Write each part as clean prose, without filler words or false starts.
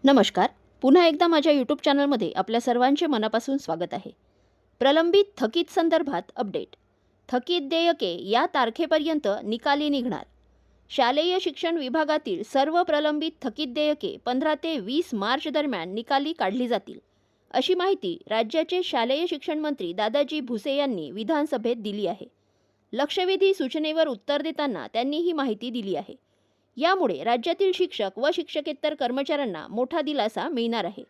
नमस्कार. पुन्हा एकदा माझ्या यूट्यूब चॅनलमध्ये आपल्या सर्वांचे मनापासून स्वागत आहे. प्रलंबित थकीत संदर्भात अपडेट. थकीत देयके या तारखेपर्यंत निकाली निघणार. शालेय शिक्षण विभागातील सर्व प्रलंबित थकीत देयके 15 ते 20 मार्च दरम्यान निकाली काढली जातील, अशी माहिती राज्याचे शालेय शिक्षण मंत्री दादाजी भुसे यांनी विधानसभेत दिली आहे. लक्षवेधी सूचनेवर उत्तर देताना त्यांनी ही माहिती दिली आहे. यामुळे राज्यातील शिक्षक व शिक्षकेतर कर्मचाऱ्यांना मोठा दिलासा मिळणार आहे.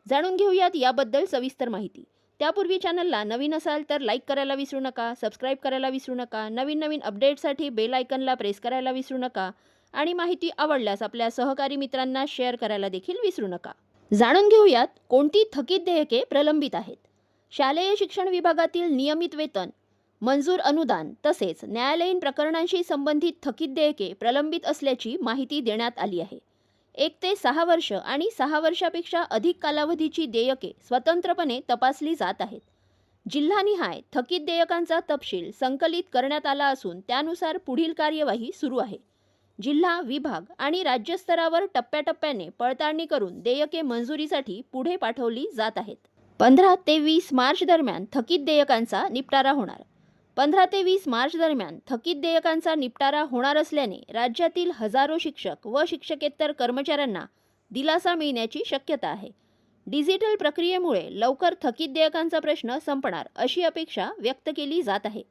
जाणून घेऊयात याबद्दल सविस्तर माहिती. त्यापूर्वी चॅनलला नवीन असाल तर लाईक करायला विसरू नका, सबस्क्राईब करायला विसरू नका, नवीन अपडेटसाठी बेल आयकनला प्रेस करायला विसरू नका आणि माहिती आवडल्यास आपल्या सहकारी मित्रांना शेअर करायला देखील विसरू नका. जाणून घेऊयात कोणती थकीत देयके प्रलंबित आहेत. शालेय शिक्षण विभागातील नियमित वेतन, मंजूर अनुदान तसेच न्यायालयीन प्रकरणांशी संबंधित थकीत देयके प्रलंबित असल्याची माहिती देण्यात आली आहे. 1 ते 6 वर्ष आणि 6 वर्षापेक्षा अधिक कालावधीची देयके स्वतंत्रपणे तपासली जात आहेत. जिल्हानिहाय थकीत देयकांचा तपशील संकलित करण्यात आला असून त्यानुसार पुढील कार्यवाही सुरू आहे. जिल्हा, विभाग आणि राज्यस्तरावर टप्प्याटप्प्याने पडताळणी करून देयके मंजुरीसाठी पुढे पाठवली जात आहेत. 15 ते 20 मार्च दरम्यान थकीत देयकांचा निपटारा होणार. 15 ते 20 मार्च दरम्यान थकीत देयकांचा निपटारा होणार असल्याने राज्यातील हजारो शिक्षक व शिक्षकेतर कर्मचाऱ्यांना दिलासा मिळण्याची शक्यता आहे. डिजिटल प्रक्रियेमुळे लवकर थकीत देयकांचा प्रश्न संपणार अशी अपेक्षा व्यक्त केली जात आहे.